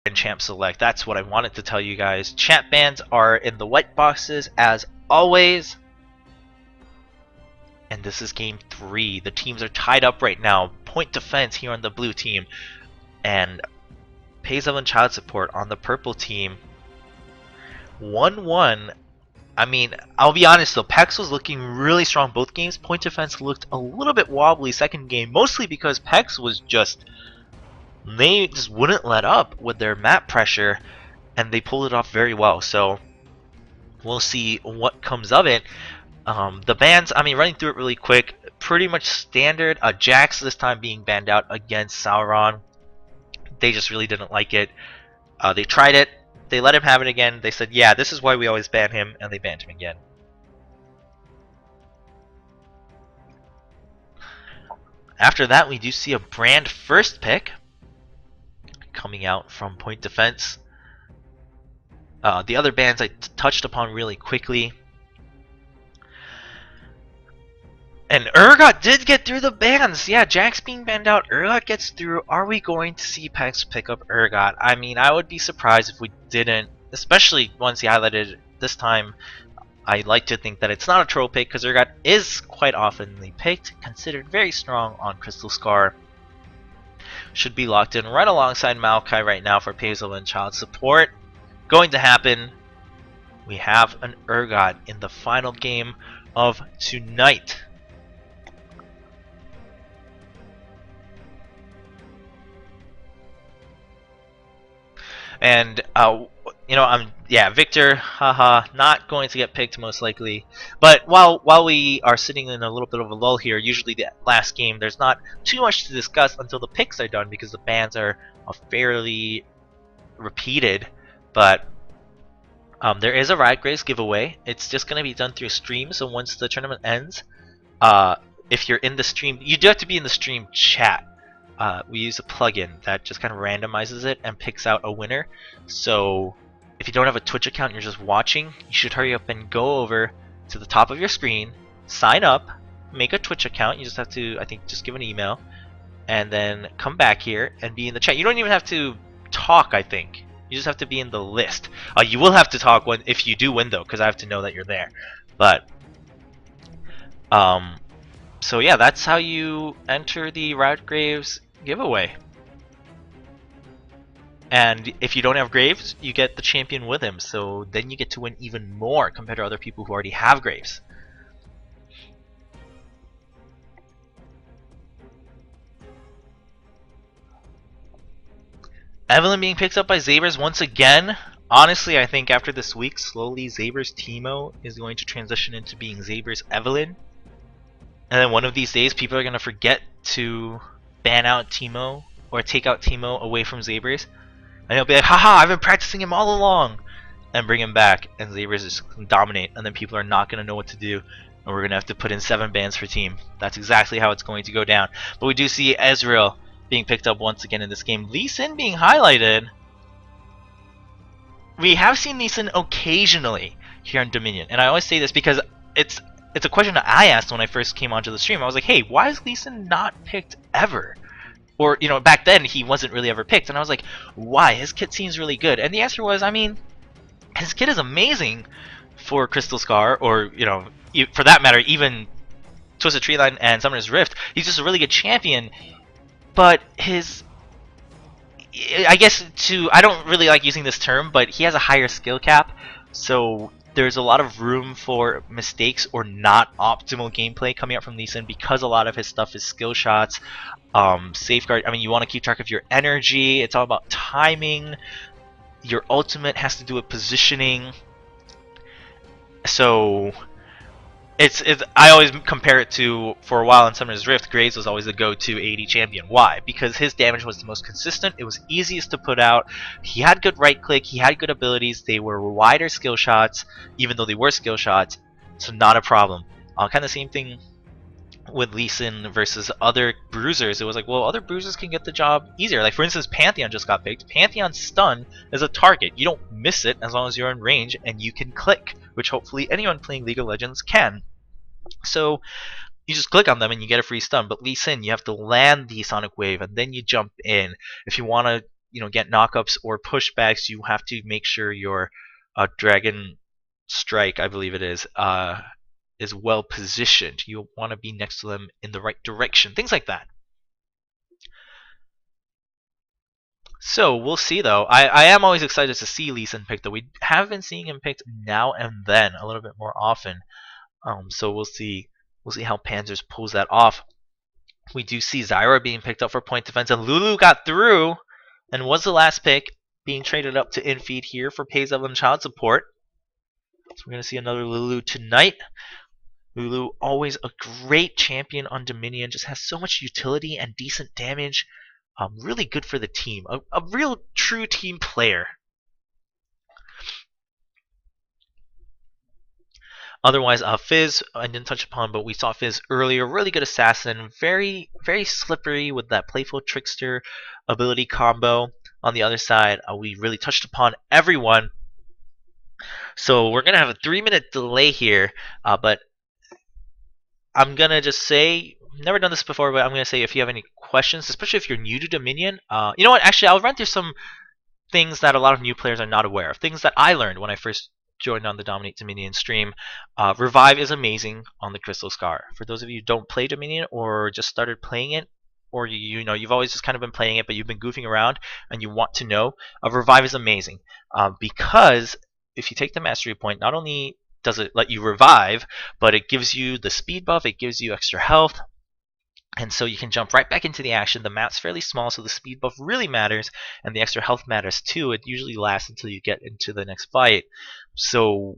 and Champ Select. That's what I wanted to tell you guys. Champ bands are in the white boxes as always. And this is game 3. The teams are tied up right now. Point defense here on the blue team. And Pazel and Child Support on the purple team. 1-1. I mean, I'll be honest though, Pex was looking really strong both games. Point defense looked a little bit wobbly second game, mostly because Pex was they just wouldn't let up with their map pressure, and they pulled it off very well. So we'll see what comes of it. The bans, I mean, running through it really quick, pretty much standard. Jax this time being banned out against Sauron. They just really didn't like it. They tried it. They let him have it again. They said, yeah, this is why we always ban him, and they banned him again. After that, we do see a brand first pick coming out from Point Defense. The other bans I touched upon really quickly. And Urgot did get through the bans. Yeah, Jax being banned out, Urgot gets through. Are we going to see Pex pick up Urgot? I mean, I would be surprised if we didn't, especially once he highlighted this time. I like to think that it's not a troll pick because Urgot is quite oftenly picked, considered very strong on Crystal Scar. Should be locked in right alongside Maokai right now for Pazel and Child Support. Going to happen. We have an Urgot in the final game of tonight. And you know, Victor, haha, not going to get picked most likely. But while we are sitting in a little bit of a lull here, usually the last game there's not too much to discuss until the picks are done because the bans are fairly repeated. But there is a Riot Graves giveaway. It's just going to be done through stream. So once the tournament ends, if you're in the stream, you do have to be in the stream chat. We use a plugin that just kind of randomizes it and picks out a winner. So if you don't have a Twitch account and you're just watching, you should hurry up and go over to the top of your screen, sign up, make a Twitch account. You just have to, I think, just give an email, and then come back here and be in the chat. You don't even have to talk, I think. You just have to be in the list. You will have to talk if you do win, though, because I have to know that you're there. But so yeah, that's how you enter the Riot Graves giveaway. And if you don't have Graves, you get the champion with him, so then you get to win even more compared to other people who already have Graves. Evelyn being picked up by Zabers once again. Honestly, I think after this week, slowly Zabers Teemo is going to transition into being Zabers Evelyn. And then one of these days, people are going to forget to ban out Teemo or take out Teemo away from Zabers. And he'll be like, haha, I've been practicing him all along. And bring him back, and Zabers is going to dominate. And then people are not going to know what to do. And we're going to have to put in 7 bans for team. That's exactly how it's going to go down. But we do see Ezreal being picked up once again in this game. Lee Sin being highlighted. We have seen Lee Sin occasionally here on Dominion. And I always say this because it's a question that I asked when I first came onto the stream. I was like, hey, why is Lee Sin not picked ever? Or, you know, back then he wasn't really ever picked. And I was like, why? His kit seems really good. And the answer was, I mean, his kit is amazing for Crystal Scar, or, you know, for that matter, even Twisted Tree Line and Summoner's Rift. He's just a really good champion. But his, I guess I don't really like using this term, but he has a higher skill cap. So there's a lot of room for mistakes or not optimal gameplay coming out from Lee Sin because a lot of his stuff is skill shots, safeguard. I mean, you want to keep track of your energy. It's all about timing. Your ultimate has to do with positioning. So I always compare it to, for a while in Summoner's Rift, Graves was always the go-to AD champion. Why? Because his damage was the most consistent, it was easiest to put out, he had good right click, he had good abilities, they were wider skill shots, even though they were skill shots, so not a problem. Kind of same thing with Lee Sin versus other bruisers. It was like, well, other bruisers can get the job easier. Like, for instance, Pantheon just got picked. Pantheon's stun is a target. You don't miss it as long as you're in range and you can click, which hopefully anyone playing League of Legends can. So you just click on them and you get a free stun. But Lee Sin, you have to land the Sonic Wave and then you jump in. If you want to get knockups or pushbacks, you have to make sure your Dragon Strike, I believe it is well positioned. You want to be next to them in the right direction, things like that. So we'll see though. I am always excited to see Lee Sin picked, though we have been seeing him picked now and then a little bit more often. So we'll see how Panzers pulls that off. We do see Zyra being picked up for point defense, and Lulu got through and was the last pick, being traded up to infeed here for Pays Evelyn Child Support. So we're going to see another Lulu tonight. Lulu, always a great champion on Dominion, just has so much utility and decent damage. Really good for the team. A real true team player. Otherwise, Fizz, I didn't touch upon, but we saw Fizz earlier. Really good assassin. Very, very slippery with that playful trickster ability combo. On the other side, we really touched upon everyone. So we're going to have a 3-minute delay here, but I'm going to just say, never done this before, but I'm going to say if you have any questions, especially if you're new to Dominion, you know what, actually, I'll run through some things that a lot of new players are not aware of, things that I learned when I first joined on the Dominate Dominion stream. Revive is amazing on the Crystal Scar. For those of you who don't play Dominion or just started playing it, or you've always just kind of been playing it, but you've been goofing around and you want to know, Revive is amazing because if you take the Mastery Point, not only does it let you revive, but it gives you the speed buff, it gives you extra health, and so you can jump right back into the action. The map's fairly small, so the speed buff really matters, and the extra health matters too. It usually lasts until you get into the next fight. So,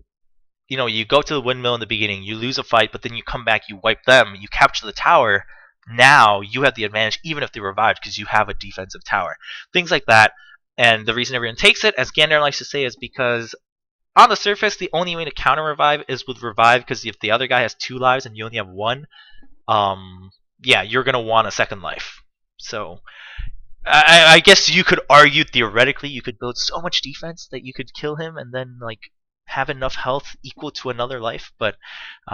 you go to the windmill in the beginning, you lose a fight, but then you come back, you wipe them, you capture the tower. Now you have the advantage, even if they revived, because you have a defensive tower. Things like that. And the reason everyone takes it, as Gander likes to say, is because on the surface, the only way to counter revive is with revive, because if the other guy has 2 lives and you only have 1, yeah, you're gonna want a second life. So I guess you could argue theoretically you could build so much defense that you could kill him and then have enough health equal to another life, but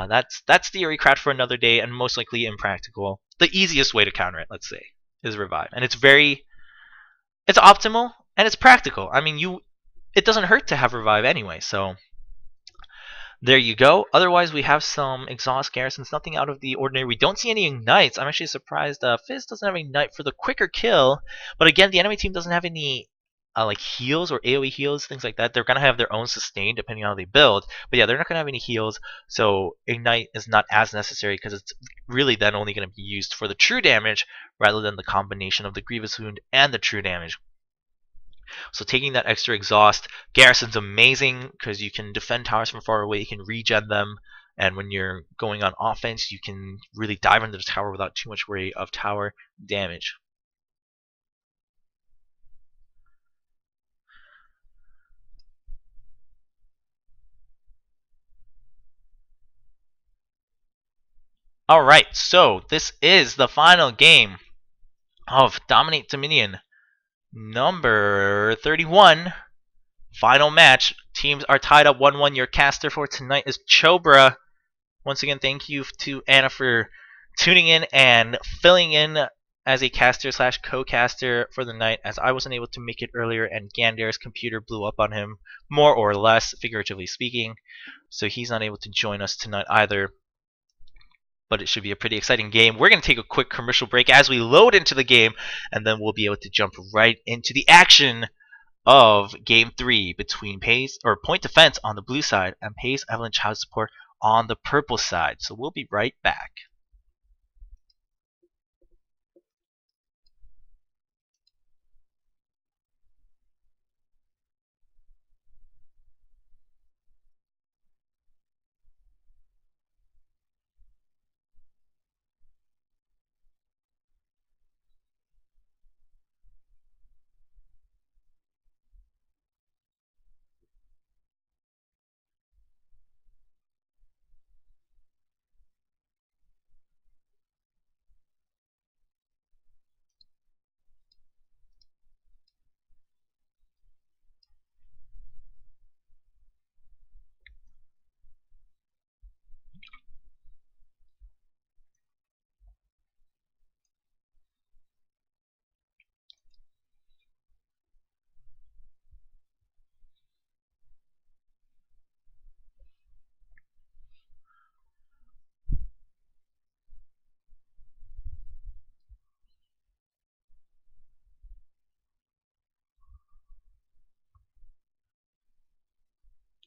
that's theory craft for another day and most likely impractical. The easiest way to counter it, let's say, is revive, and it's optimal and it's practical. I mean, it doesn't hurt to have revive anyway, so there you go. Otherwise, we have some exhaust garrisons, nothing out of the ordinary. We don't see any ignites. I'm actually surprised Fizz doesn't have any ignite for the quicker kill. But again, the enemy team doesn't have any heals or AoE heals, things like that. They're going to have their own sustain depending on how they build. But yeah, they're not going to have any heals. So ignite is not as necessary because it's really then only going to be used for the true damage rather than the combination of the Grievous Wound and the true damage. So taking that extra exhaust, Garrison's amazing because you can defend towers from far away, you can regen them, and when you're going on offense, you can really dive into the tower without too much worry of tower damage. Alright, so this is the final game of Dominate Dominion number 31. Final match. Teams are tied up 1-1. Your caster for tonight is Chobra. Once again, thank you to Anna for tuning in and filling in as a caster / co-caster for the night, as I wasn't able to make it earlier and Gander's computer blew up on him, more or less, figuratively speaking. So he's not able to join us tonight either. But it should be a pretty exciting game. We're going to take a quick commercial break as we load into the game, and then we'll be able to jump right into the action of Game 3 between Point Defense on the blue side and Pays Evelyn Child Support on the purple side. So we'll be right back.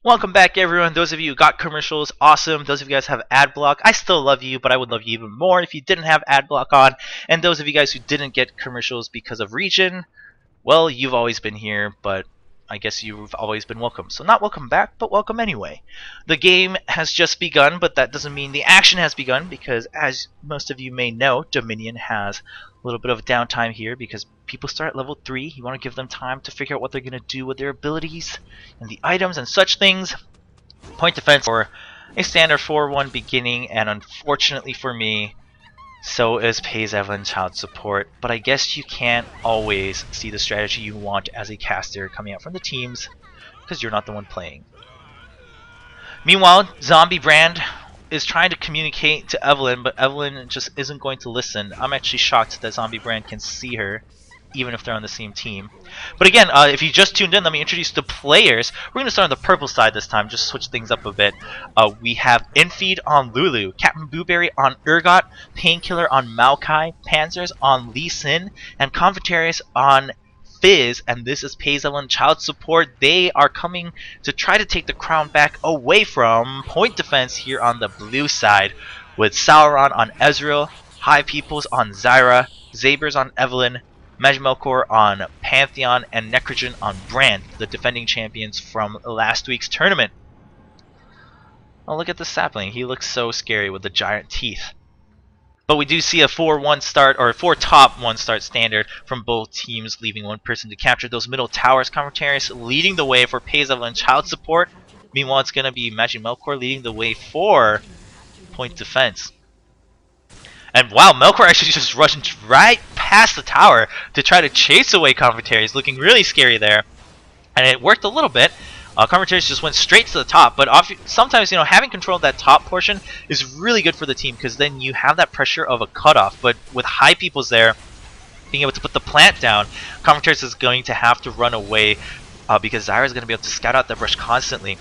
Welcome back, everyone. Those of you who got commercials, awesome. Those of you guys have ad block, I still love you, but I would love you even more if you didn't have ad block on. And those of you guys who didn't get commercials because of region, well, you've always been here, but I guess you've always been welcome. So not welcome back, but welcome anyway. The game has just begun, but that doesn't mean the action has begun, because as most of you may know, Dominion has a little bit of downtime here because people start at level 3. You want to give them time to figure out what they're going to do with their abilities and the items and such things. Point defense for a standard 4-1 beginning, and unfortunately for me, so is Pays Evelyn Child Support, but I guess you can't always see the strategy you want as a caster coming out from the teams, because you're not the one playing. Meanwhile, Zombie Brand is trying to communicate to Evelyn, but Evelyn just isn't going to listen. I'm actually shocked that Zombie Brand can see her, even if they're on the same team. But again, if you just tuned in, let me introduce the players. We're going to start on the purple side this time, just switch things up a bit. We have Infeed on Lulu, Captain Blueberry on Urgot, Painkiller on Maokai, Panzers on Lee Sin, and Convertarius on Fizz, and this is Pays Evelyn Child Support. They are coming to try to take the crown back away from Point Defense here on the blue side, with Sauron on Ezreal, High Peoples on Zyra, Zabers on Evelyn, Majmelkor on Pantheon, and Necrogen on Brand, the defending champions from last week's tournament. Oh, look at the sapling. He looks so scary with the giant teeth. But we do see a 4-1 start, or 4-top 1 start standard from both teams, leaving one person to capture those middle towers. Convertarius leading the way for Pays Evelyn Child Support. Meanwhile, it's going to be Majmelkor leading the way for Point Defense. And wow, Melkor actually just rushed right past the tower to try to chase away Convertarius, looking really scary there. And it worked a little bit. Convertarius just went straight to the top, but sometimes, you know, having control of that top portion is really good for the team, because then you have that pressure of a cutoff. But with High Peoples there, being able to put the plant down, Convertarius is going to have to run away because Zyra is going to be able to scout out that brush constantly.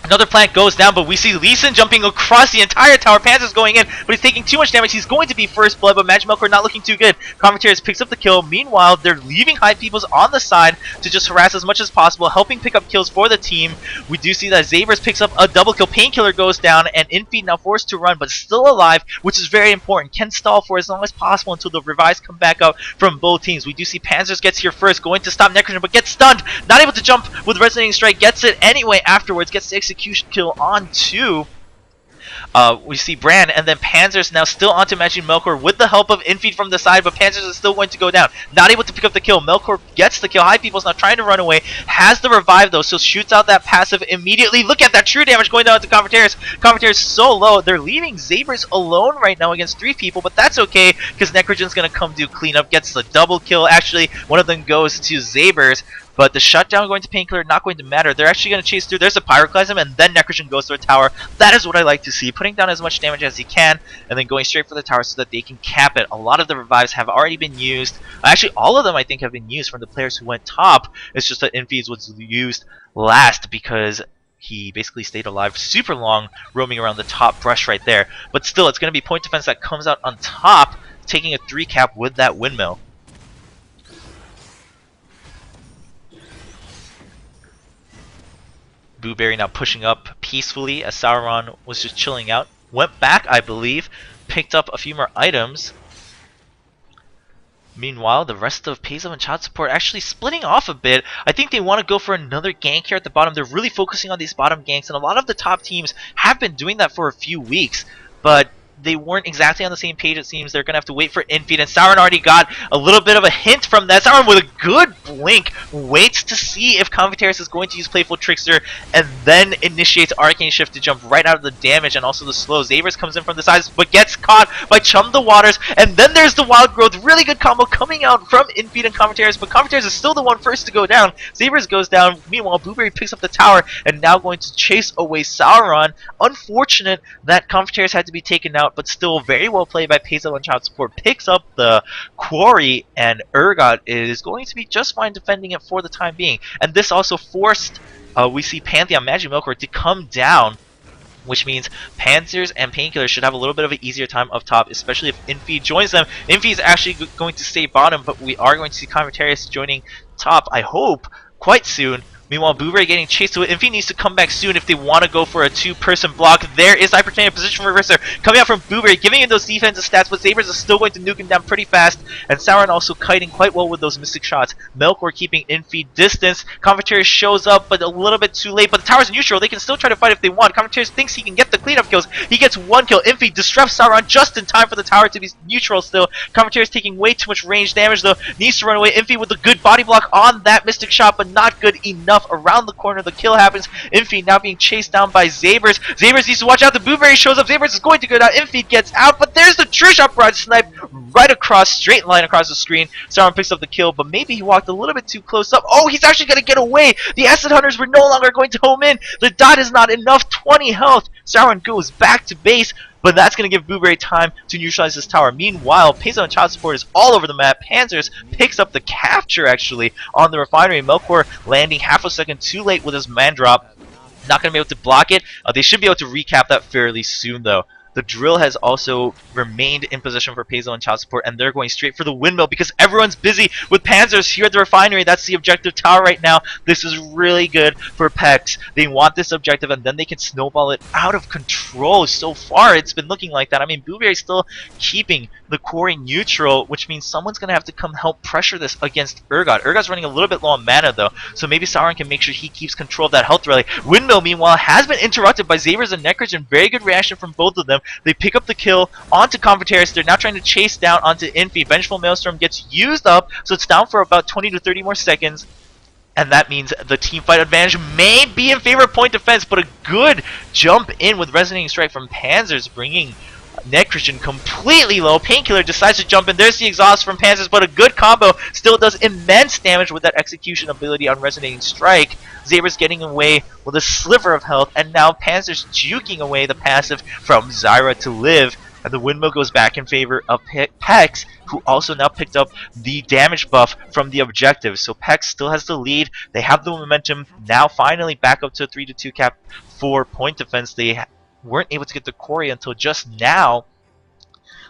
Another plant goes down, but we see Lee Sin jumping across the entire tower. Panzer's going in, but he's taking too much damage. He's going to be first blood, but Majmelkor not looking too good. Convertarius picks up the kill. Meanwhile, they're leaving High Peoples on the side to just harass as much as possible, helping pick up kills for the team. We do see that Zabers picks up a double kill. Painkiller goes down, and Infeed now forced to run, but still alive, which is very important. Can stall for as long as possible until the revives come back up from both teams. We do see Panzers gets here first, going to stop Necrogen, but gets stunned. Not able to jump with Resonating Strike. Gets it anyway afterwards. Gets the execution kill on two. We see Brand, and then Panzer's now still onto Majmelkor with the help of Infeed from the side, but Panzer's is still going to go down. Not able to pick up the kill. Melkor gets the kill. High People's now trying to run away. Has the revive though, so shoots out that passive immediately. Look at that true damage going down to Convertarius. Convertarius so low. They're leaving Zabers alone right now against 3 people, but that's okay because Necrogen's going to come do cleanup. Gets the double kill. Actually, one of them goes to Zabers. But the shutdown going to Painkiller not going to matter. They're actually going to chase through. There's a Pyroclasm, and then Necrogen goes to a tower. That is what I like to see. Putting down as much damage as he can, and then going straight for the tower so that they can cap it. A lot of the revives have already been used. Actually, all of them I think have been used from the players who went top. It's just that Infeeds was used last because he basically stayed alive super long, roaming around the top brush right there. But still, it's going to be Point Defense that comes out on top, taking a 3 cap with that windmill. Blueberry now pushing up peacefully as Sauron was just chilling out. Went back, I believe, picked up a few more items. Meanwhile, the rest of Pays Evelyn Child Support actually splitting off a bit. I think they want to go for another gank here at the bottom. They're really focusing on these bottom ganks, and a lot of the top teams have been doing that for a few weeks, but they weren't exactly on the same page, it seems. They're going to have to wait for Infeed, and Sauron already got a little bit of a hint from that. Sauron with a good blink waits to see if Convertarius is going to use Playful Trickster, and then initiates Arcane Shift to jump right out of the damage and also the slow. Zabers comes in from the sides, but gets caught by Chum the Waters, and then there's the Wild Growth. Really good combo coming out from Infeed and Convertarius, but Convertarius is still the one first to go down. Zabers goes down. Meanwhile, Blueberry picks up the tower, and now going to chase away Sauron. Unfortunate that Convertarius had to be taken out, but still very well played by Pays Evelyn Child Support. Picks up the quarry, and Urgot is going to be just fine defending it for the time being. And this also forced, we see Pantheon Majmelkor to come down, which means Panzers and Painkillers should have a little bit of an easier time up top, especially if Infeed joins them. Infeed is actually going to stay bottom, but we are going to see Convertarius joining top, I hope, quite soon. Meanwhile, Booberry getting chased away. Infi needs to come back soon if they want to go for a two-person block. There is Hyperkinetic Position Reverser coming out from Booberry, giving him those defensive stats, but Sabers is still going to nuke him down pretty fast, and Sauron also kiting quite well with those Mystic shots. Melkor keeping Infi distance. Converteris shows up, but a little bit too late, but the tower's neutral. They can still try to fight if they want. Converteris thinks he can get the cleanup kills. He gets one kill. Infi disrupts Sauron just in time for the tower to be neutral still. Converteris taking way too much range damage though. Needs to run away. Infi with a good body block on that Mystic shot, but not good enough. Around the corner, the kill happens. Infi now being chased down by Zabers. Zabers needs to watch out. The Booberry shows up. Zabers is going to go down. Infi gets out, but there's the True Shot Broad Snipe right across, straight line across the screen. Sauron picks up the kill, but maybe he walked a little bit too close up. Oh, he's actually going to get away. The Acid Hunters were no longer going to home in. The dot is not enough. 20 health. Sauron goes back to base, but that's going to give Booberry time to neutralize this tower. Meanwhile, Peso and Child Support is all over the map. Panzers picks up the capture, actually, on the refinery. Melkor landing half a second too late with his man drop. Not going to be able to block it. They should be able to recap that fairly soon, though. The drill has also remained in position for Peso and Child Support, and they're going straight for the windmill because everyone's busy with Panzers here at the refinery. That's the objective tower right now. This is really good for Pex. They want this objective, and then they can snowball it out of control. So far, it's been looking like that. I mean, Booberry's still keeping the quarry neutral, which means someone's going to have to come help pressure this against Urgot. Urgot's running a little bit low on mana, though, so maybe Sauron can make sure he keeps control of that health rally. Windmill, meanwhile, has been interrupted by Zabers and Necrogen. Very good reaction from both of them. They pick up the kill onto Converteris. They're now trying to chase down onto Infi. Vengeful Maelstrom gets used up, so it's down for about 20 to 30 more seconds. And that means the team fight advantage may be in favor of point defense, but a good jump in with Resonating Strike from Panzers, bringing Necrogen completely low. Painkiller decides to jump in. There's the exhaust from Panzers, but a good combo still does immense damage with that execution ability on Resonating Strike. Zabers getting away with a sliver of health, and now Panzers juking away the passive from Zyra to live. And the windmill goes back in favor of Pex, who also now picked up the damage buff from the objective. So Pex still has the lead. They have the momentum. Now finally back up to a 3-2 cap for point defense. They weren't able to get the quarry until just now.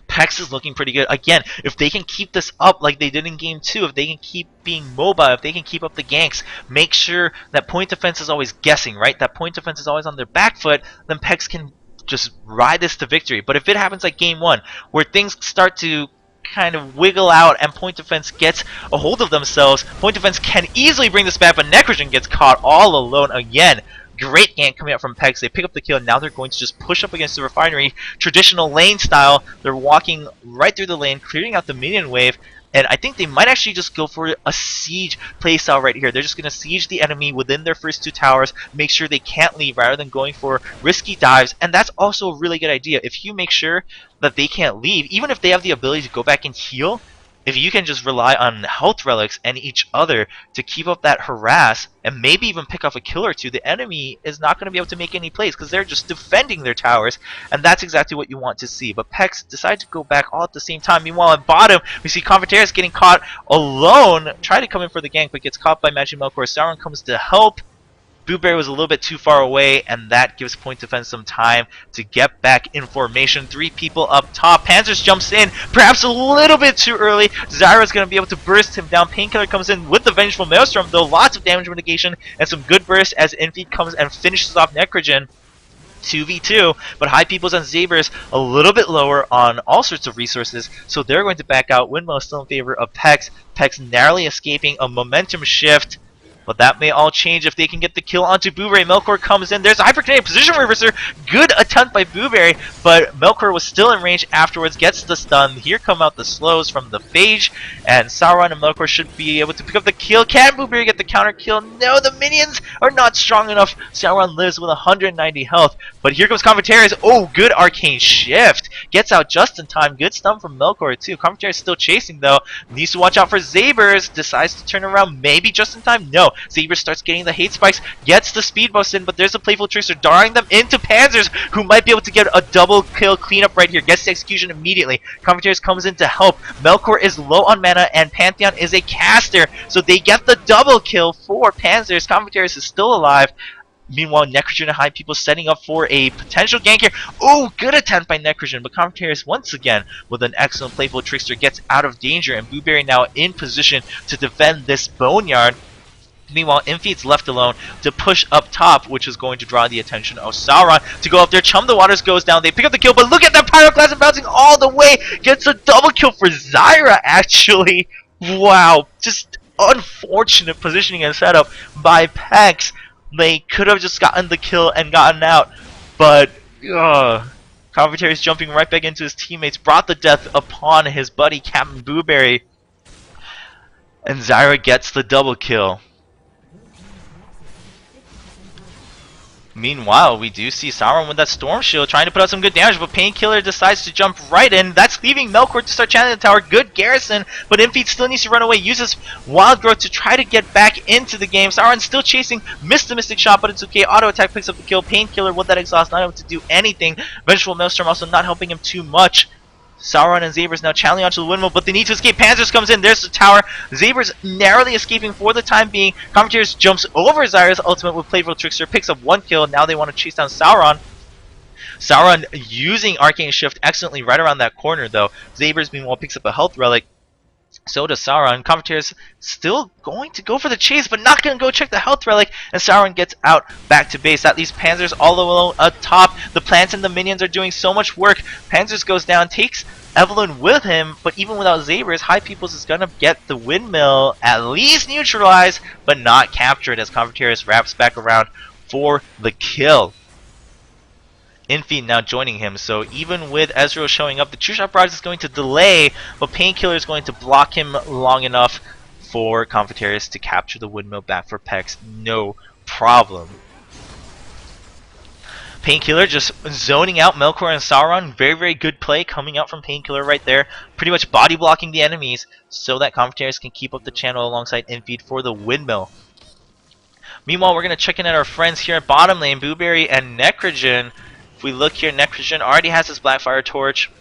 Pex is looking pretty good. Again, if they can keep this up like they did in Game 2, if they can keep being mobile, if they can keep up the ganks, make sure that point defense is always guessing, right? That point defense is always on their back foot, then Pex can just ride this to victory. But if it happens like Game 1, where things start to kind of wiggle out and point defense gets a hold of themselves, point defense can easily bring this back, but Necrogen gets caught all alone again. Great gank coming out from Pex. They pick up the kill, and now they're going to just push up against the refinery. Traditional lane style. They're walking right through the lane, clearing out the minion wave. And I think they might actually just go for a siege playstyle right here. They're just going to siege the enemy within their first two towers, make sure they can't leave rather than going for risky dives. And that's also a really good idea. If you make sure that they can't leave, even if they have the ability to go back and heal, if you can just rely on health relics and each other to keep up that harass and maybe even pick off a kill or two, the enemy is not going to be able to make any plays because they're just defending their towers, and that's exactly what you want to see. But Pex decided to go back all at the same time. Meanwhile, at bottom, we see Converteris getting caught alone, try to come in for the gank, but gets caught by Magic Melkor. Sauron comes to help. Booberry was a little bit too far away, and that gives point defense some time to get back in formation. Three people up top. Panzers jumps in, perhaps a little bit too early. Zyra's going to be able to burst him down. Painkiller comes in with the Vengeful Maelstrom, though lots of damage mitigation and some good burst as Infeed comes and finishes off Necrogen. 2v2, but High Peoples and Zabers a little bit lower on all sorts of resources, so they're going to back out. Windmill is still in favor of Pex. Pex narrowly escaping a momentum shift. But that may all change if they can get the kill onto Booberry. Melkor comes in. There's a Hyperkinetic Position Reverser. Good attempt by Booberry, but Melkor was still in range afterwards. Gets the stun. Here come out the slows from the Phage, and Sauron and Melkor should be able to pick up the kill. Can Booberry get the counter kill? No, the minions are not strong enough. Sauron lives with 190 health, but here comes Converteris. Oh, good Arcane Shift. Gets out just in time. Good stun from Melkor too. Converteris still chasing though. Needs to watch out for Zabers. Decides to turn around maybe just in time. No. Zabers starts getting the hate spikes, gets the speed boost in, but there's a playful trickster darting them into Panzers, who might be able to get a double kill cleanup right here. Gets the execution immediately. Converteris comes in to help. Melkor is low on mana, and Pantheon is a caster, so they get the double kill for Panzers. Converteris is still alive. Meanwhile, Necrogen and High People setting up for a potential gank here. Oh, good attempt by Necrogen, but Converteris once again with an excellent playful trickster gets out of danger, and Booberry now in position to defend this boneyard. Meanwhile, Infeed's left alone to push up top, which is going to draw the attention of Sauron to go up there. Chum the Waters goes down. They pick up the kill, but look at that Pyroclasm bouncing all the way. Gets a double kill for Zyra, actually. Wow. Just unfortunate positioning and setup by Pex. They could have just gotten the kill and gotten out, but Convertary's jumping right back into his teammates, brought the death upon his buddy Captain Booberry, and Zyra gets the double kill. Meanwhile, we do see Sauron with that Storm Shield trying to put out some good damage, but Painkiller decides to jump right in. That's leaving Melkor to start channeling the tower. Good garrison, but Infeed still needs to run away. Uses Wild Growth to try to get back into the game. Sauron's still chasing, missed the Mystic Shot, but it's okay. Auto attack picks up the kill. Painkiller with that exhaust, not able to do anything. Vengeful Maelstrom also not helping him too much. Sauron and Zabers now channeling onto the windmill, but they need to escape. Panzers comes in. There's the tower. Zabers narrowly escaping for the time being. Commentators jumps over Zyra's ultimate with Playful Trickster, picks up one kill. Now they want to chase down Sauron. Sauron using Arcane Shift excellently right around that corner, though. Zabers, meanwhile, picks up a health relic. So does Sauron. Commentators still going to go for the chase, but not going to go check the health relic, and Sauron gets out back to base. That leaves Panzers all alone atop. The plants and the minions are doing so much work. Panzers goes down, takes Evelyn with him, but even without Zabers, High Peoples is going to get the windmill at least neutralized, but not captured as Convertaris wraps back around for the kill. Infeed now joining him, so even with Ezreal showing up, the True Shot Barrage is going to delay, but Painkiller is going to block him long enough for Convertaris to capture the windmill back for Pex. No problem. Painkiller just zoning out Melkor and Sauron. Very, very good play coming out from Painkiller right there. Pretty much body blocking the enemies so that Convertaris can keep up the channel alongside Infeed for the windmill. Meanwhile, we're going to check in at our friends here at bottom lane, Booberry and Necrogen. If we look here, Necrogen already has his Blackfire Torch,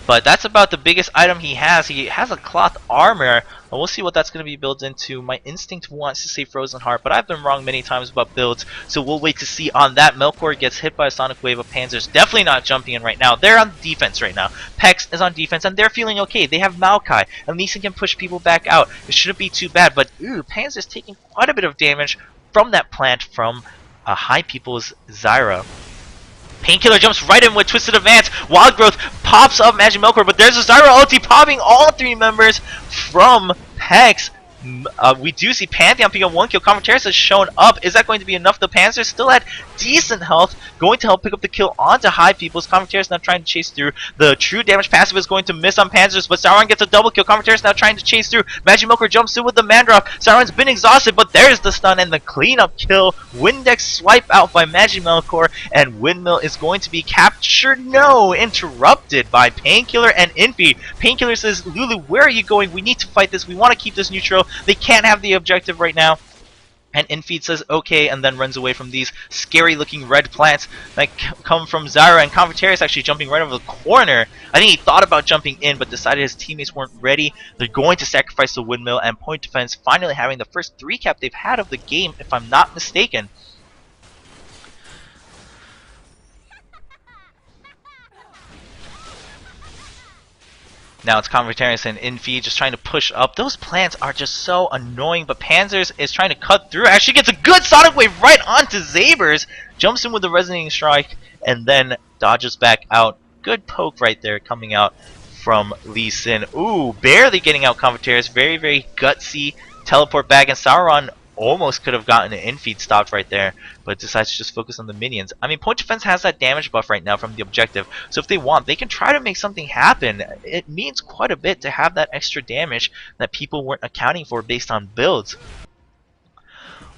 but that's about the biggest item he has. He has a cloth armor, and we'll see what that's going to be built into. My instinct wants to say Frozen Heart, but I've been wrong many times about builds, so we'll wait to see on that. Melkor gets hit by a Sonic Wave of Panzers. Definitely not jumping in right now. They're on defense right now. Pex is on defense, and they're feeling okay. They have Maokai, and Lee Sin can push people back out. It shouldn't be too bad, but Panzer's taking quite a bit of damage from that plant from High People's Zyra. Painkiller jumps right in with Twisted Advance. Wild Growth pops up Magic Melkor, but there's a Zyra ulti popping all three members from Pex. We do see Pantheon picking up one kill. Convertaris has shown up. Is that going to be enough? The Panzers still had decent health, going to help pick up the kill onto High Peoples. Convertaris now trying to chase through. The true damage passive is going to miss on Panzers, but Sauron gets a double kill. Convertaris now trying to chase through. Magic Milker jumps in with the Mandrop. Sauron's been exhausted, but there's the stun and the cleanup kill. Windex swipe out by Magic Melkor, and Windmill is going to be captured. No, interrupted by Painkiller and Infeed. Painkiller says, Lulu, where are you going? We need to fight this. We want to keep this neutral. They can't have the objective right now. And Infeed says okay, and then runs away from these scary looking red plants that come from Zyra. And Convertaris actually jumping right over the corner. I think he thought about jumping in, but decided his teammates weren't ready. They're going to sacrifice the windmill, and Point Defense finally having the first 3-cap they've had of the game, if I'm not mistaken. Now it's Convertaris and Infeed just trying to push up. Those plants are just so annoying, but Panzers is trying to cut through. Actually gets a good Sonic Wave right onto Zabers. Jumps in with the Resonating Strike and then dodges back out. Good poke right there coming out from Lee Sin. Ooh, barely getting out Convertaris. Very, very gutsy teleport back, and Sauron almost could have gotten an Infeed stopped right there, but decides to just focus on the minions. I mean, Point Defense has that damage buff right now from the objective, so if they want, they can try to make something happen. It means quite a bit to have that extra damage that people weren't accounting for based on builds.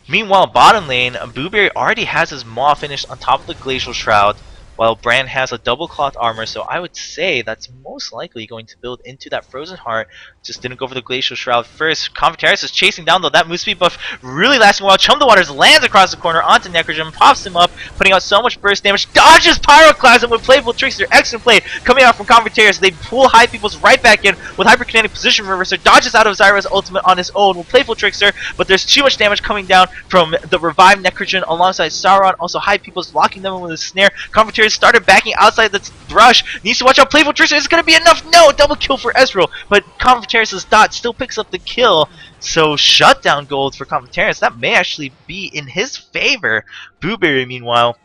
Meanwhile, bottom lane, Booberry already has his Maw finished on top of the Glacial Shroud, while Bran has a double cloth armor, so I would say that's most likely going to build into that Frozen Heart. Just didn't go for the Glacial Shroud first. Convertaris is chasing down, though. That move speed buff really lasts a while. Chum the Waters lands across the corner onto Necrogen, pops him up, putting out so much burst damage. Dodges Pyroclasm with Playful Trickster. Excellent play coming out from Convertaris. They pull High Peoples right back in with Hyperkinetic Position Reverser. Dodges out of Zyra's ultimate on his own with Playful Trickster, but there's too much damage coming down from the revived Necrogen alongside Sauron. Also, High Peoples locking them in with a snare. Convertaris started backing outside the brush. Needs to watch out. Playful Trickster is going to be enough. No, double kill for Ezreal, but Convertaris' dot still picks up the kill. So shutdown gold for Commentarius, that may actually be in his favor. Booberry, meanwhile,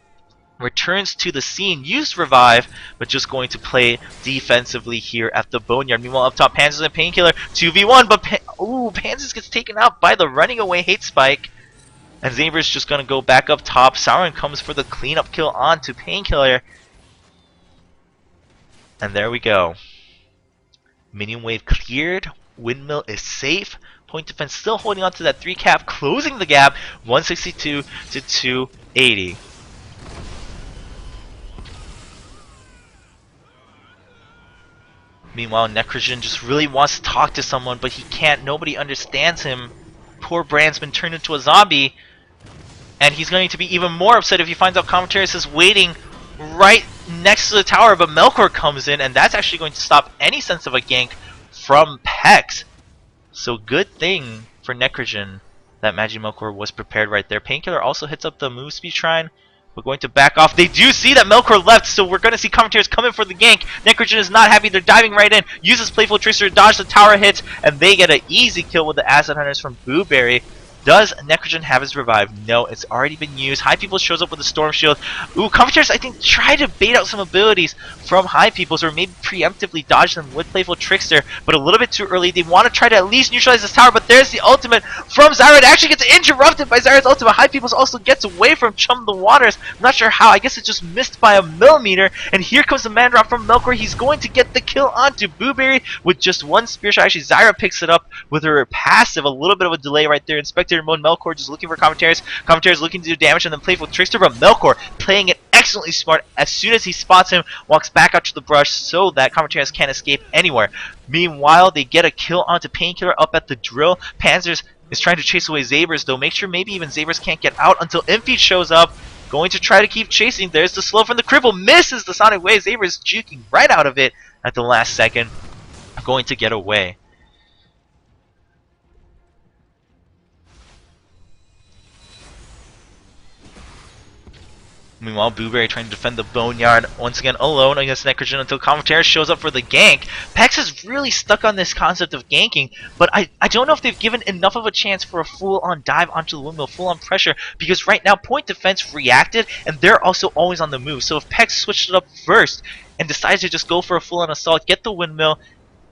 returns to the scene, used Revive, but just going to play defensively here at the Boneyard. Meanwhile, up top, Panzers and Painkiller 2v1, but Panzers gets taken out by the running away Hate Spike. And Xavier's just going to go back up top. Sauron comes for the cleanup kill onto Painkiller. And there we go. Minion wave cleared. Windmill is safe. Point defense still holding on to that 3 cap, closing the gap 162 to 280. Meanwhile, Necrogen just really wants to talk to someone, but he can't. Nobody understands him. Poor Brand's been turned into a zombie. And he's going to be even more upset if he finds out Commentarius is waiting right next to the tower, but Melkor comes in, and that's actually going to stop any sense of a gank from Pex. So good thing for Necrogen that Magimelkor was prepared right there. Painkiller also hits up the move speed shrine. We're going to back off. They do see that Melkor left, so we're going to see Commentarius coming for the gank. Necrogen is not happy. They're diving right in. Uses Playful Trickster to dodge the tower hits, and they get an easy kill with the Acid Hunters from Booberry. Does Necrogen have his revive? No, it's already been used. High Peoples shows up with a Storm Shield. Ooh, Commentarius, I think, tried to bait out some abilities from High Peoples, or maybe preemptively dodge them with Playful Trickster, but a little bit too early. They want to try to at least neutralize this tower, but there's the ultimate from Zyra. It actually gets interrupted by Zyra's ultimate. High Peoples also gets away from Chum the Waters. I'm not sure how. I guess it just missed by a millimeter, and here comes the man drop from Melkor. He's going to get the kill onto Booberry with just one spear shot. Actually, Zyra picks it up with her passive. A little bit of a delay right there. Inspector mode. Melkor just looking for Commentarius. Commentarius looking to do damage and then Playful Trickster, but Melkor playing it excellently smart. As soon as he spots him, walks back out to the brush so that Commentarius can't escape anywhere. Meanwhile, they get a kill onto Painkiller up at the drill. Panzers is trying to chase away Zabers, though. Make sure maybe even Zabers can't get out until Infeed shows up. Going to try to keep chasing. There's the slow from the cripple. Misses the Sonic Wave. Zabers juking right out of it at the last second. Going to get away. Meanwhile, Booberry trying to defend the Boneyard, once again alone against Necrogen until Commentarius shows up for the gank. Pex is really stuck on this concept of ganking, but I don't know if they've given enough of a chance for a full-on dive onto the windmill, full-on pressure, because right now Point Defense reacted, and they're also always on the move. So if Pex switched it up first and decides to just go for a full-on assault, get the windmill,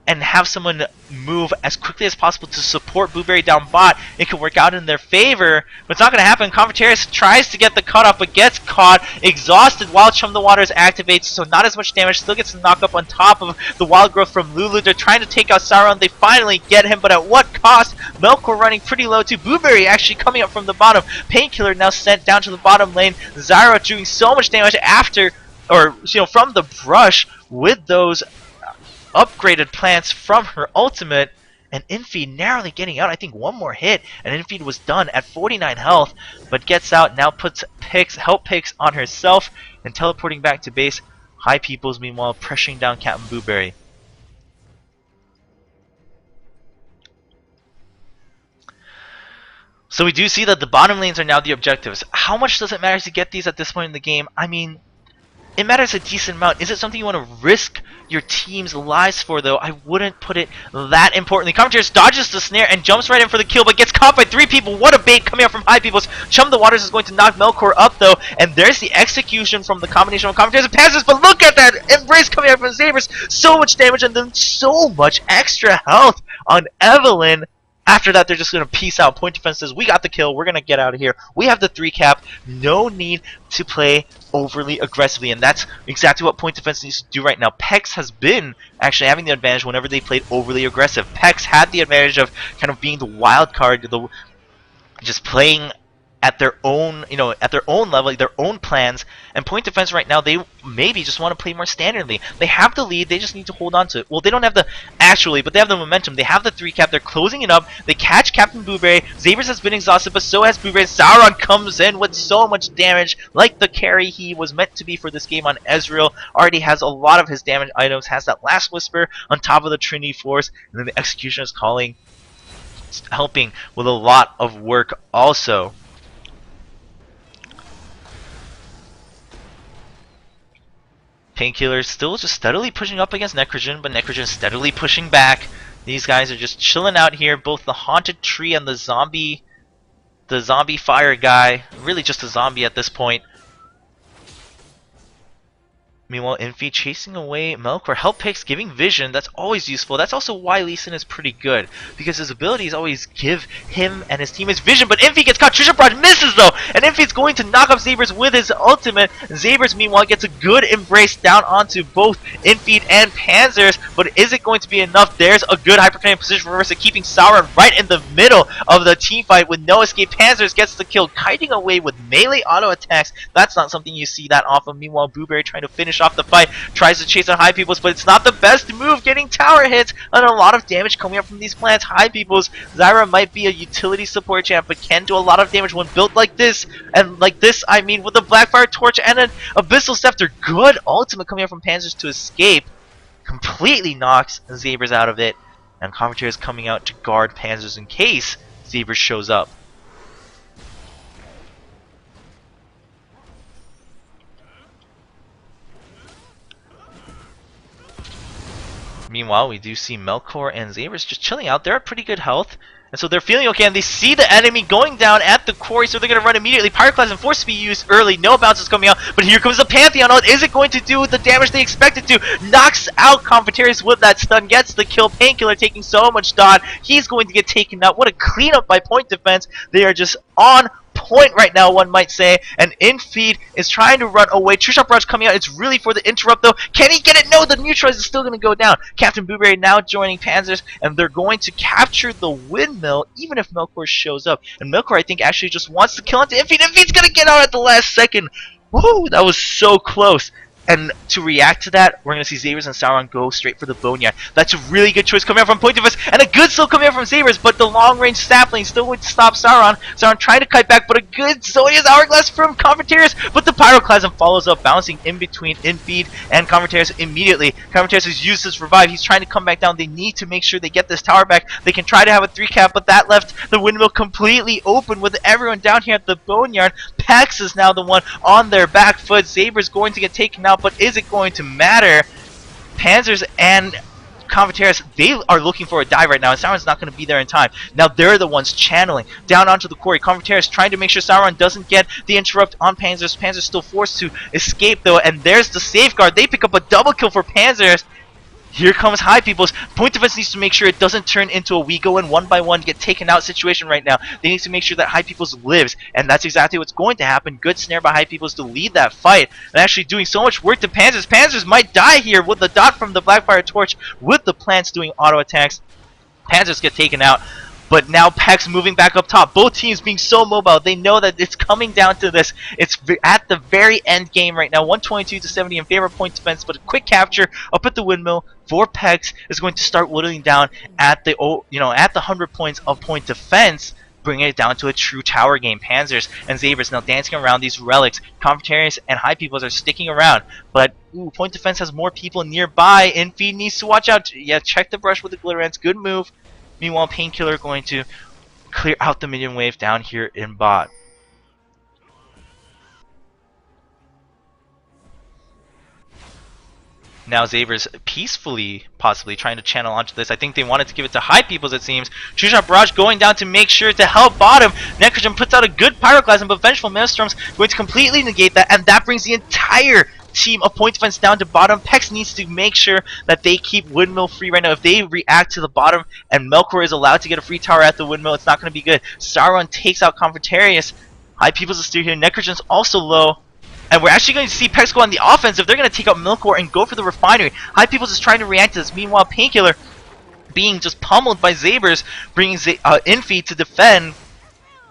and have someone move as quickly as possible to support Booberry down bot, it can work out in their favor. But it's not going to happen. Commentarius tries to get the cutoff, but gets caught, exhausted while Chum the Waters activates, so not as much damage. Still gets the knock up on top of the wild growth from Lulu. They're trying to take out Sauron. They finally get him, but at what cost? Melkor running pretty low too. Booberry actually coming up from the bottom. Painkiller now sent down to the bottom lane. Zyra doing so much damage after, or from the brush with those upgraded plants from her ultimate, and Infeed narrowly getting out. I think one more hit and Infeed was done at 49 health, but gets out, now puts help picks on herself and teleporting back to base. High Peoples meanwhile pressuring down Captain Booberry. So we do see that the bottom lanes are now the objectives. How much does it matter to get these at this point in the game? I mean, it matters a decent amount. Is it something you want to risk your team's lives for, though? I wouldn't put it that importantly. Commentarius dodges the snare and jumps right in for the kill, but gets caught by 3 people. What a bait coming out from High Peoples. Chum the Waters is going to knock Melkor up, though, and there's the execution from the combination of Commentarius and Panzers, but look at that! Embrace coming out from Zabers. So much damage and then so much extra health on Evelyn. After that, they're just going to peace out. Point Defense says, we got the kill. We're going to get out of here. We have the 3 cap. No need to play overly aggressively. And that's exactly what Point Defense needs to do right now. Pex has been actually having the advantage whenever they played overly aggressive. Pex had the advantage of kind of being the wild card, just playing at their own, at their own level, their own plans. And Point Defense right now, they maybe just want to play more standardly. They have the lead, they just need to hold on to it. Well, they don't have the actual lead, but they have the momentum. They have the 3 cap, they're closing it up. They catch Captain Booberry. Zabers has been exhausted, but so has Booberry. Sauron comes in with so much damage, like the carry he was meant to be for this game on Ezreal. Already has a lot of his damage items, has that Last Whisper on top of the Trinity Force, and then the Execution is calling, helping with a lot of work also. Painkiller still just steadily pushing up against Necrogen, but Necrogen steadily pushing back. These guys are just chilling out here, both the haunted tree and the zombie fire guy. Really just a zombie at this point. Meanwhile, Infi chasing away Melkor. Help picks, giving vision. That's always useful. That's also why Lee Sin is pretty good, because his abilities always give him and his teammates vision. But Infi gets caught. Trisha Braj misses though, and Infi's going to knock off Zabers with his ultimate. Zabers, meanwhile, gets a good embrace down onto both Infi and Panzers. But is it going to be enough? There's a good hyperkinetic position for Versa, keeping Sauron right in the middle of the team fight with no escape. Panzers gets the kill, kiting away with melee auto attacks. That's not something you see that often. Meanwhile, Blueberry trying to finish off the fight, tries to chase on High Peoples, but it's not the best move, getting tower hits and a lot of damage coming up from these plants. High Peoples, Zyra might be a utility support champ, but can do a lot of damage when built like this, and like this I mean with a Blackfire Torch and an Abyssal Scepter. Good ultimate coming up from Panzers to escape, completely knocks Zabers out of it, and Commentator is coming out to guard Panzers in case Zabers shows up. Meanwhile, we do see Melkor and Zabers just chilling out. They're at pretty good health, and so they're feeling okay, and they see the enemy going down at the quarry, so they're going to run immediately. Pyroclasm forced to be used early. No bounces coming out, but here comes the Pantheon. Is it going to do the damage they expected to? Knocks out Confronterius with that stun, gets the kill. Painkiller taking so much dot. He's going to get taken out. What a cleanup by Point Defense. They are just on point right now, one might say, and Infeed is trying to run away. Trishop Rush coming out. It's really for the interrupt though. Can he get it? No, the neutralize is still going to go down. Captain Blueberry now joining Panzers, and they're going to capture the windmill even if Melkor shows up. And Melkor, I think, actually just wants to kill onto Infeed. Infeed's going to get out at the last second. Woo, that was so close. And to react to that, we're going to see Zabers and Sauron go straight for the Boneyard. That's a really good choice coming out from Point of View, and a good still coming out from Zabers, but the long-range sapling still would stop Sauron. Sauron trying to kite back, but a good Zodia's Hourglass from Confronterius, but the Pyroclasm follows up, bouncing in between Infeed and Confronterius immediately. Confronterius has used his revive. He's trying to come back down. They need to make sure they get this tower back. They can try to have a 3-cap, but that left the windmill completely open with everyone down here at the Boneyard. Pax is now the one on their back foot. Zabers going to get taken out, but is it going to matter? Panzers and Confronterius, they are looking for a dive right now, and Sauron's not going to be there in time. Now they're the ones channeling down onto the quarry. Confronterius trying to make sure Sauron doesn't get the interrupt on Panzers. Panzers still forced to escape though, and there's the safeguard. They pick up a double kill for Panzers. Here comes High Peoples. Point Defense needs to make sure it doesn't turn into a we go in one by one, get taken out situation right now. They need to make sure that High Peoples lives, and that's exactly what's going to happen. Good snare by High Peoples to lead that fight, and actually doing so much work to Panzers. Panzers might die here with the dot from the Blackfire Torch, with the plants doing auto attacks. Panzers get taken out. But now Peck's moving back up top. Both teams being so mobile. They know that it's coming down to this. It's at the very end game right now. 122-70 in favor of Point Defense. But a quick capture up at the windmill for Peck's is going to start whittling down at the 100 points of Point Defense, bringing it down to a true tower game. Panzers and Zabers now dancing around these relics. Confronterius and High Peoples are sticking around. But Point Defense has more people nearby. Infeed needs to watch out. Yeah, check the brush with the glitter ants. Good move. Meanwhile, Painkiller going to clear out the minion wave down here in bot. Now Zabers peacefully, possibly, trying to channel onto this. I think they wanted to give it to High Peoples, it seems. Trishop Barrage going down to make sure to help bottom. Necrogen puts out a good Pyroclasm, but Vengeful Maelstrom's going to completely negate that, and that brings the entire team of Point Defense down to bottom. Pex needs to make sure that they keep Windmill free right now. If they react to the bottom and Melkor is allowed to get a free tower at the Windmill, it's not going to be good. Sauron takes out Confronterius. High Peoples is still here. Necrogen's also low. And we're actually going to see Pex go on the offensive. They're going to take out Melkor and go for the refinery. High Peoples is trying to react to this. Meanwhile, Painkiller being just pummeled by Zabers, bringing Infeed to defend.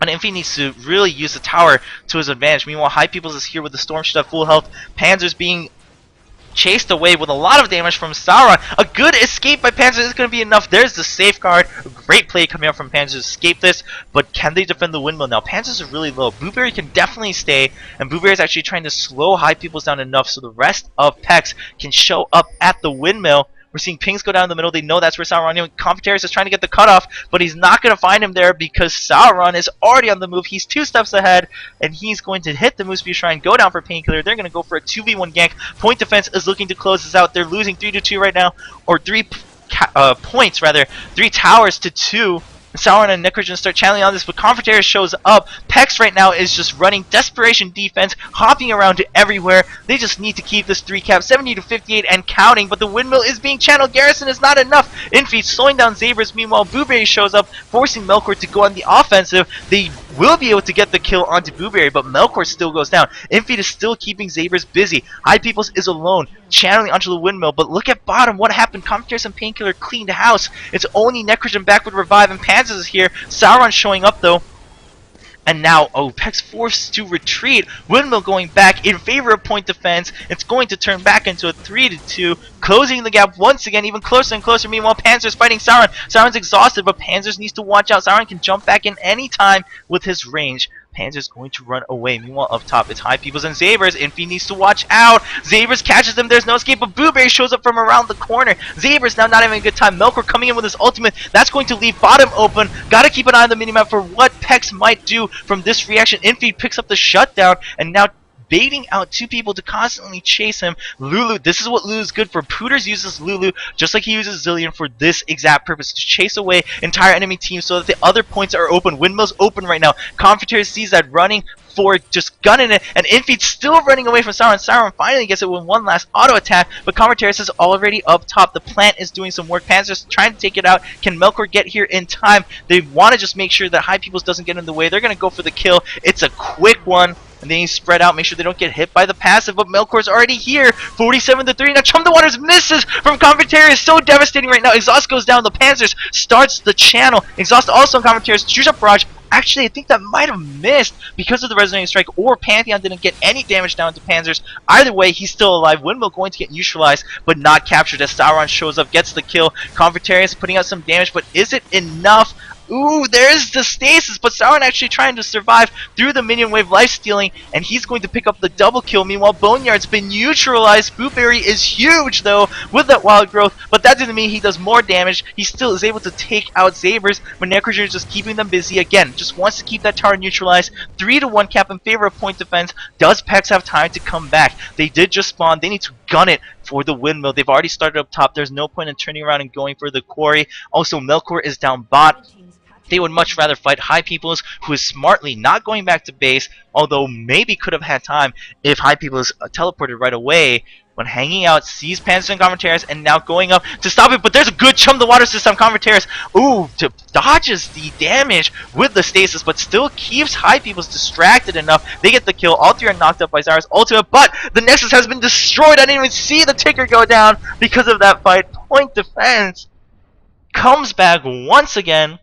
And Infeed needs to really use the tower to his advantage. Meanwhile, High Peoples is here with the Storm Shoot at full health. Panzer's being chased away with a lot of damage from Sauron. A good escape by Panzer is going to be enough. There's the safeguard. A great play coming out from Panzer to escape this. But can they defend the windmill? Now, Panzers are really low. Blueberry can definitely stay. And Blueberry is actually trying to slow High Peoples down enough so the rest of Pex can show up at the windmill. We're seeing pings go down in the middle. They know that's where Sauron is. Confronterius is trying to get the cutoff, but he's not going to find him there because Sauron is already on the move. He's 2 steps ahead, and he's going to hit the Mooseby Shrine, go down for Painkiller. They're going to go for a 2v1 gank. Point Defense is looking to close this out. They're losing 3-2 right now, or 3 points rather, 3 towers to 2. Sauron and Necrogen start channeling on this, but Confrontaris shows up. Pex right now is just running desperation defense, hopping around to everywhere. They just need to keep this 3 cap, 70 to 58 and counting, but the windmill is being channeled. Garrison is not enough. Infeed slowing down Zabers. Meanwhile, Booberry shows up, forcing Melkor to go on the offensive. They will be able to get the kill onto Booberry, but Melkor still goes down. Infeed is still keeping Zabers busy. High Peoples is alone, channeling onto the windmill, but look at bottom. What happened? Confrontaris and Painkiller cleaned house. It's only Necrogen back with Revive, and Panzers is here. Sauron showing up though. And now, Pex forced to retreat. Windmill going back in favor of point defense. It's going to turn back into a 3-2, closing the gap once again, even closer and closer. Meanwhile, Panzer's fighting Sauron. Sauron's exhausted, but Panzer's needs to watch out. Sauron can jump back in any time with his range. Panzer's going to run away. Meanwhile, up top, it's High Peoples and Zabers. Infy needs to watch out. Zabers catches them. There's no escape, but Booberry shows up from around the corner. Zabers now not having a good time. Melkor coming in with his ultimate. That's going to leave bottom open. Gotta keep an eye on the minimap for what Pex might do from this reaction. Infy picks up the shutdown, and now baiting out 2 people to constantly chase him. Lulu, this is what Lulu's good for. Pooters uses Lulu just like he uses Zillion for this exact purpose, to chase away entire enemy teams so that the other points are open. Windmill's open right now. Confrontaris sees that running for just gunning it, and Infeed's still running away from Sauron. Sauron finally gets it with one last auto attack, but Confrontaris is already up top. The plant is doing some work. Panzer's trying to take it out. Can Melkor get here in time? They want to just make sure that High Peoples doesn't get in the way. They're going to go for the kill. It's a quick one. And then you spread out, make sure they don't get hit by the passive, but Melkor's already here. 47 to 3. Now Chum the Waters misses from Confrontaris. So devastating right now. Exhaust goes down. The Panzers starts the channel. Exhaust also on Confrontaris. Choose up Barrage. Actually, I think that might have missed because of the Resonating Strike, or Pantheon didn't get any damage down to Panzers. Either way, he's still alive. Windmill going to get neutralized, but not captured as Sauron shows up, gets the kill. Confrontaris putting out some damage, but is it enough? Ooh, there's the stasis, but Sauron actually trying to survive through the minion wave life-stealing, and he's going to pick up the double kill. Meanwhile, Boneyard's been neutralized. Booberry is huge, though, with that wild growth, but that doesn't mean he does more damage. He still is able to take out Zabers, but Necrogen is just keeping them busy. Again, just wants to keep that tower neutralized. 3-1 cap in favor of point defense. Does Pex have time to come back? They did just spawn. They need to gun it for the windmill. They've already started up top. There's no point in turning around and going for the quarry. Also, Melkor is down bot. They would much rather fight High Peoples, who is smartly not going back to base, although maybe could have had time if High Peoples teleported right away. When hanging out, sees Panzer and Confrontaris, and now going up to stop it, but there's a good Chum the Water system. Confrontaris, dodges the damage with the stasis, but still keeps High Peoples distracted enough. They get the kill. All 3 are knocked up by Zara's ultimate, but the Nexus has been destroyed. I didn't even see the ticker go down because of that fight. Point defense comes back once again.